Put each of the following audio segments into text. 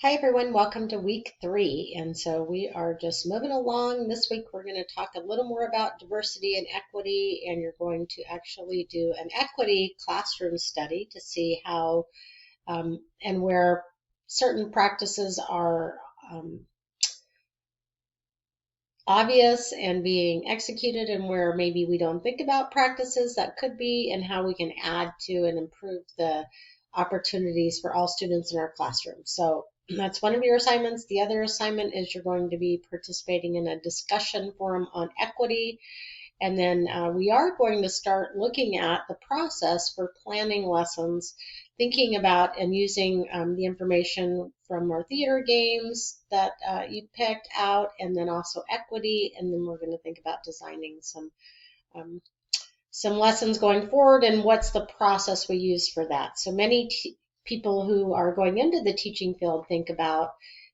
Hi everyone, welcome to week 3. And so we are just moving along. This week we're going to talk a little more about diversity and equity, and you're going to actually do an equity classroom study to see how and where certain practices are obvious and being executed, and where maybe we don't think about practices that could be, and how we can add to and improve the opportunities for all students in our classroom. So that's one of your assignments. The other assignment is you're going to be participating in a discussion forum on equity. And then we are going to start looking at the process for planning lessons, thinking about and using the information from our theater games that you picked out, and then also equity. And then we're going to think about designing some lessons going forward and what's the process we use for that. So many people who are going into the teaching field think about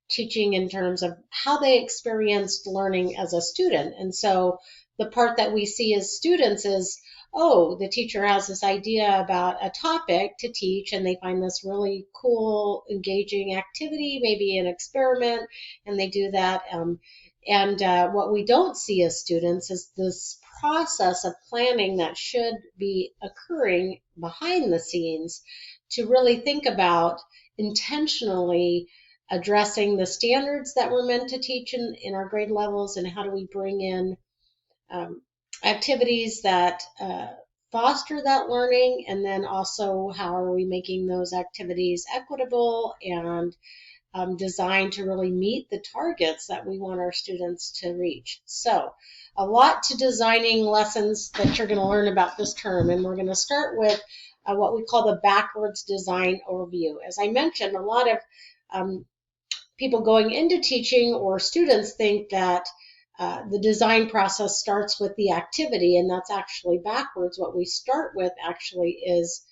teaching in terms of how they experienced learning as a student. And so the part that we see as students is, oh, the teacher has this idea about a topic to teach, and they find this really cool, engaging activity, maybe an experiment, and they do that. What we don't see as students is this process of planning that should be occurring behind the scenes to really think about intentionally addressing the standards that we're meant to teach in our grade levels, and how do we bring in activities that foster that learning, and then also how are we making those activities equitable and designed to really meet the targets that we want our students to reach. So a lot to designing lessons that you're going to learn about this term, and we're going to start with what we call the backwards design overview. As I mentioned, a lot of people going into teaching or students think that the design process starts with the activity, and that's actually backwards. What we start with actually is,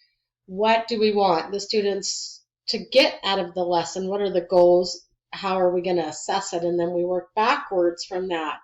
what do we want the students to get out of the lesson? What are the goals? How are we going to assess it? And then we work backwards from that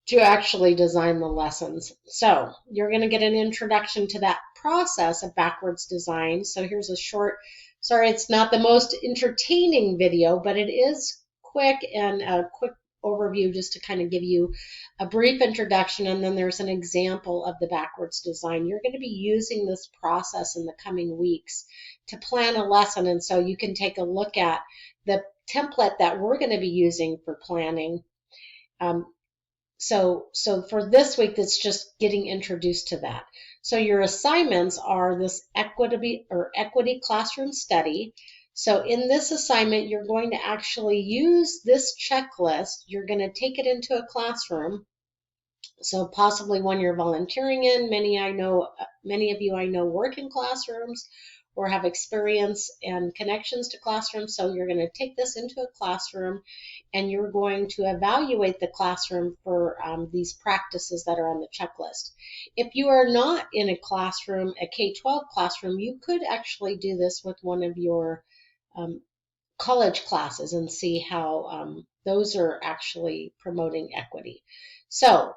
to actually design the lessons. So you're going to get an introduction to that process of backwards design. So here's a short, sorry, it's not the most entertaining video, but it is quick, and a quick overview just to kind of give you a brief introduction. And then there's an example of the backwards design. You're going to be using this process in the coming weeks to plan a lesson. And so you can take a look at the template that we're going to be using for planning. So for this week, it's just getting introduced to that. So your assignments are this equity classroom study. So in this assignment, you're going to actually use this checklist. You're going to take it into a classroom. So possibly one you're volunteering in. Many of you I know work in classrooms or have experience and connections to classrooms. So you're going to take this into a classroom, and you're going to evaluate the classroom for these practices that are on the checklist. If you are not in a classroom, a K-12 classroom, you could actually do this with one of your college classes and see how those are actually promoting equity. So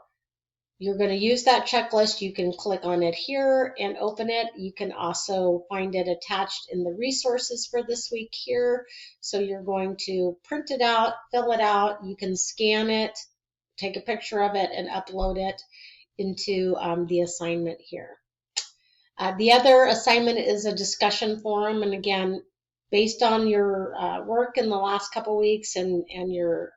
you're going to use that checklist. You can click on it here and open it. You can also find it attached in the resources for this week here. So you're going to print it out, fill it out. You can scan it, take a picture of it, and upload it into the assignment here. The other assignment is a discussion forum. And again, based on your work in the last couple weeks and your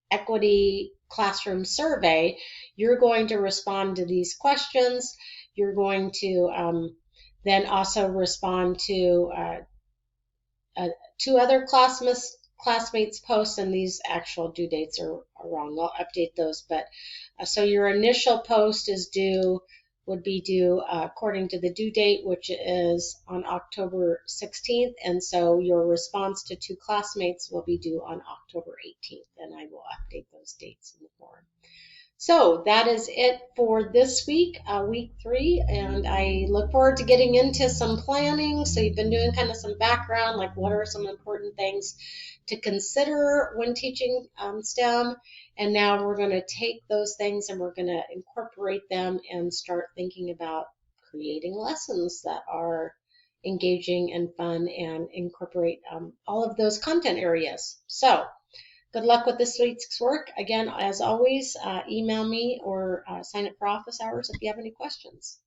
equity classroom survey, you're going to respond to these questions. You're going to then also respond to 2 other classmates' posts, and these actual due dates are wrong. I'll update those. But so your initial post would be due according to the due date, which is on October 16th. And so your response to 2 classmates will be due on October 18th, and I will update those dates in the forum. So that is it for this week, week 3, and I look forward to getting into some planning. So you've been doing kind of some background, like what are some important things to consider when teaching STEM, and now we're going to take those things and we're going to incorporate them and start thinking about creating lessons that are engaging and fun and incorporate all of those content areas. So good luck with this week's work. Again, as always, email me or sign up for office hours if you have any questions.